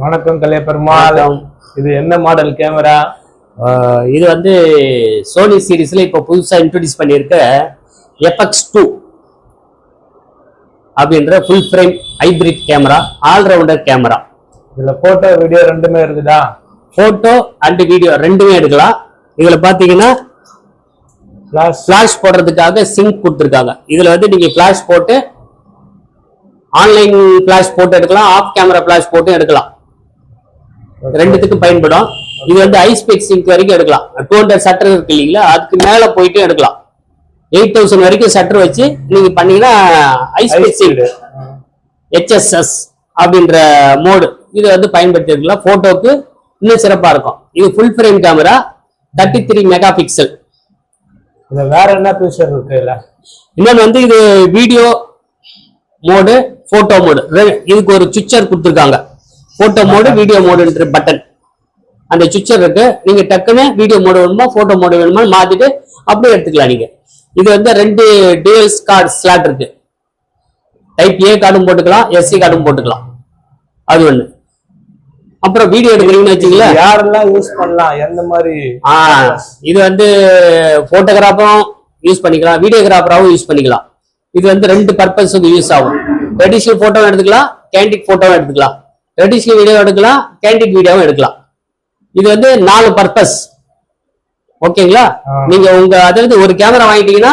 வணக்கம் கலையபெருமாள். இது என்ன மாடல் கேமரா? இது வந்து சோனி சீரிஸ்ல இப்ப புதுசா இன்ட்ரோடியூஸ் பண்ணியிருக்க FX2 அப்படின்ற full frame hybrid camera, all rounder camera. இதுல போட்டோ வீடியோ ரெண்டுமே இருக்குதா? போட்டோ அண்ட் வீடியோ ரெண்டுமே எடுக்கலாம். இதுல பாத்தீங்கன்னா ஃபிளாஷ் போடுறதுக்காக சிங்க் கொடுத்துருக்காங்க. இதுல வந்து நீங்க ஃபிளாஷ் போட்டு ஆன்லைன் ஃபிளாஷ் போட்டு எடுக்கலாம், ஆஃப் கேமரா ஃபிளாஷ் போட்டு எடுக்கலாம். ரெண்டுத்துக்கும் பயன்படும். இது வந்து ஐஸ்பெக் சிங்க் வரைக்கும் எடுக்கலாம். 200 சட்டர் இருக்கு இல்லைங்களா, அதுக்கு மேல போயிட்டு எடுக்கலாம். 8000 வரைக்கும் சட்டர் வச்சு நீங்க பண்ணீங்கன்னா ஐஸ்பெக் சிங்க் HSS அப்படின்ற மோடு இது வந்து பயன்படுத்தி இருக்கலாம். போட்டோக்கு இன்னும் சிறப்பா இருக்கும். இது full frame camera, 33 mega pixel. இதுல வேற என்ன ஃபீச்சர் இருக்கு? இல்ல இன்னொன்று வந்து இது வீடியோ மோடு, போட்டோ மோடு, இதுக்கு ஒரு சுவிட்சர் கொடுத்துருக்காங்க. போட்டோ மோடு, வீடியோ மோடுன்ற பட்டன், அந்த சுவிட்சர் இருக்கு. நீங்க டக்குன்னு வீடியோ மோடு வேணுமா போட்டோ மோடு வேணுமா மாத்திட்டு அப்படியே எடுத்துக்கலாம். நீங்க இது வந்து 2 டியூயல் கார்டு ஸ்லாட் இருக்கு. டைப் A கார்டும் போட்டுக்கலாம், SD கார்டும் போட்டுக்கலாம். அது ஒண்ணு. அப்புறம் வீடியோ எடுக்கிறீங்கன்னு வச்சுங்களா, யாரெல்லாம் யூஸ் பண்ணலாம், எந்த மாதிரி? இது வந்து போட்டோகிராஃபரும் யூஸ் பண்ணிக்கலாம், வீடியோகிராஃபராகவும் யூஸ் பண்ணிக்கலாம். இது வந்து 2 பர்பஸுக்கு யூஸ் ஆகும். ட்ரெடிஷனல் போட்டோவும் எடுத்துக்கலாம், கேண்டிட் போட்டோவும் எடுத்துக்கலாம். ட்ரெடிஷனல் வீடியோ எடுக்கலாம், கேண்டிட் வீடியோவும் எடுக்கலாம். இது வந்து 4 பர்பஸ். ஓகேங்களா? நீங்க உங்க அதாவது ஒரு கேமரா வாங்கிட்டீங்கன்னா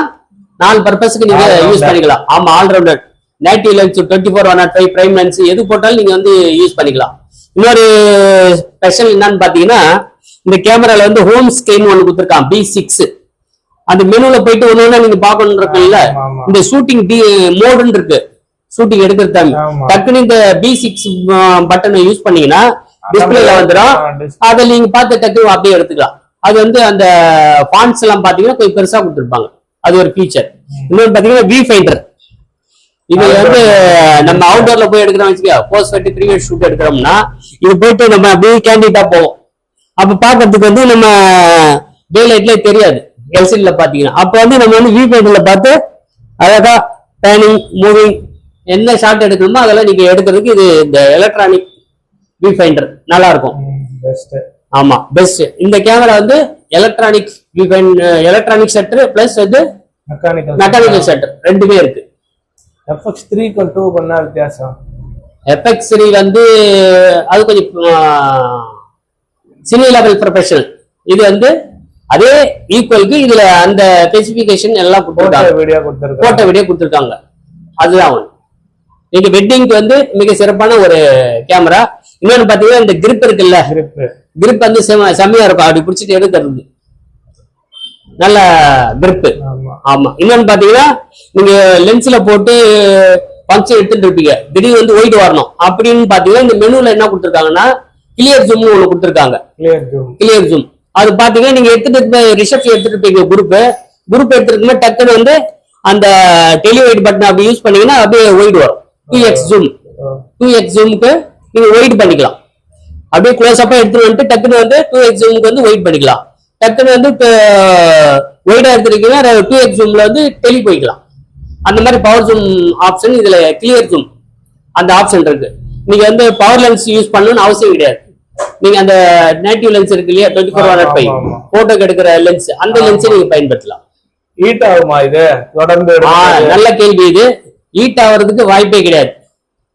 4 பர்பஸ்க்கு நீங்க யூஸ் பண்ணிக்கலாம். ஆமா, all rounder. Native lens, 24-105 prime lens எது போட்டாலும் நீங்க வந்து யூஸ் பண்ணிக்கலாம். இன்னொரு ஸ்பெஷல் என்னன்னு பாத்தீங்கன்னா, இந்த கேமரால வந்து ஹோம் ஸ்கிரீன் ஒண்ணு கொடுத்துருக்கான், B6. அந்த மெனுல போயிட்டு ஒண்ணு நீங்க பாக்கணும் இருக்குல்ல, இந்த ஷூட்டிங் மோடுன்னு இருக்கு, ஷூட்டிங் எடுக்கிறது. டக்குன்னு இந்த B6 பட்டனை யூஸ் பண்ணீங்கன்னா டிஸ்பிளேல வந்துடும். அதை நீங்க பார்த்து டக்குனு அப்படியே எடுத்துக்கலாம். அது வந்து அந்த ஃபாண்ட்ஸ் எல்லாம் பாத்தீங்கன்னா கொஞ்சம் பெருசா கொடுத்துருப்பாங்க. அது ஒரு ஃபீச்சர். இன்னொன்னு பாத்தீங்கன்னா V ஃபைண்டர். இது வந்து நம்ம அவுட்டோர்ல போய் எடுக்கிறோம் வச்சுக்கோ, போஸ்ட் வெட்டி ப்ரீ ஷூட் எடுக்கிறோம்னா இது போயிட்டு நம்ம அப்படியே கேண்டிடா போவோம். அப்ப பாக்குறதுக்கு வந்து நம்ம டே லைட்ல தெரியாது, எல்சிடில பாத்தீங்கன்னா. அப்ப வந்து நம்ம வந்து V ஃபைண்டர்ல பார்த்து அழகா பேனிங், மூவிங், என்ன ஷாட் எடுக்கணுமோ அதெல்லாம் நீங்க எடுக்கிறதுக்கு இது இந்த எலக்ட்ரானிக் V ஃபைண்டர் நல்லா இருக்கும். ஆமா, பெஸ்ட். இந்த கேமரா வந்து எலக்ட்ரானிக் எலக்ட்ரானிக் ஷட்டர் பிளஸ் வந்து மெக்கானிக்கல் ஷட்டர் ரெண்டுமே இருக்கு. FX3 2 பண்ணா வித்தியாசம். FX3 வந்து அது கொஞ்சம் சினிமா லெவல் ப்ரொஃபஷனல். இது வந்து அதே ஈக்குவலுக்கு இதுல அந்த ஸ்பெசிபிகேஷன் எல்லாம் போட்டோ வீடியோ கொடுத்துருக்காங்க. அதுதான் ஒன்று. நீங்க வெட்டிங்க்கு வந்து மிக சிறப்பான ஒரு கேமரா. இன்னொன்னு பாத்தீங்கன்னா இந்த கிரிப் இருக்குல்ல, கிரிப் வந்து செம்மையா இருக்கும். அப்படி பிடிச்சிட்டு எடுக்கிறது நல்ல கிரிப். ஆமா. இன்னொன்னு பாத்தீங்கன்னா நீங்க லென்ஸ்ல போட்டு ஃபங்க்ஷன் எடுத்துட்டு இருப்பீங்க, திடீர்னு வந்து ஒயிட் வரணும் அப்படின்னு பாத்தீங்கன்னா இந்த மெனுல என்ன கொடுத்துருக்காங்கன்னா கிளியர் ஜூம் ஒண்ணு கொடுத்துருக்காங்க. கிளியர் ஜூம் அது பாத்தீங்கன்னா நீங்க எடுத்துட்டு ரிசப்ஷன் எடுத்துட்டு இருப்பீங்க, குரூப் எடுத்துருக்குமே டக்குன்னு வந்து அந்த டெலிவைட் பட்டன் அப்படி யூஸ் பண்ணீங்கன்னா அப்படியே ஒயிட் வரும். 2x ஜூமுக்கு நீங்க ஒயிட் பண்ணிக்கலாம். அப்படியே க்ளோஸ் அப்பா எடுத்துட்டு வந்துட்டு டக்குன்னு வந்து 2x ஜூமுக்கு வந்து ஒயிட் பண்ணிக்கலாம். டக்குன்னு வந்து ஒயிடா எடுத்துருக்கீங்கன்னா 2x ஜூம்ல வந்து டெலி போய்க்கலாம். அந்த மாதிரி பவர் ஜூம் ஆப்ஷன் இதுல கிளியர் ஜூம் அந்த ஆப்ஷன் இருக்கு. நீங்க வந்து பவர் லென்ஸ் யூஸ் பண்ணணும்னு அவசியம் கிடையாது. நீங்க அந்த நேட்டிவ் லென்ஸ் இருக்கு இல்லையா, 24-105 போட்டோக்கு எடுக்கிற லென்ஸ், அந்த லென்ஸை நீங்க பயன்படுத்தலாம். ஹீட் ஆகுமா இது தொடர்ந்து? நல்ல கேள்வி. இது ஹீட் ஆகிறதுக்கு வாய்ப்பே கிடையாது.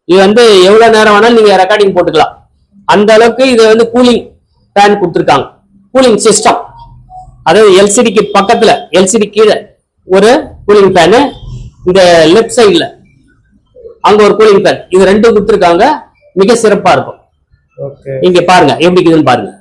இது வந்து எவ்வளவு நேரம் வேணாலும் நீங்க ரெக்கார்டிங் போட்டுக்கலாம். அந்த அளவுக்கு இது வந்து கூலிங் ஃபேன் கொடுத்துருக்காங்க, கூலிங் சிஸ்டம். அதாவது எல்சிடிக்கு பக்கத்துல, எல்சிடி கீழே ஒரு கூலிங் ஃபேனு, இந்த லெஃப்ட் சைட்ல அங்க ஒரு கூலிங் ஃபேன். இது ரெண்டும் கொடுத்துருக்காங்க, மிக சிறப்பா இருக்கும். இங்க பாருங்க எப்படி இருக்குதுன்னு பாருங்க.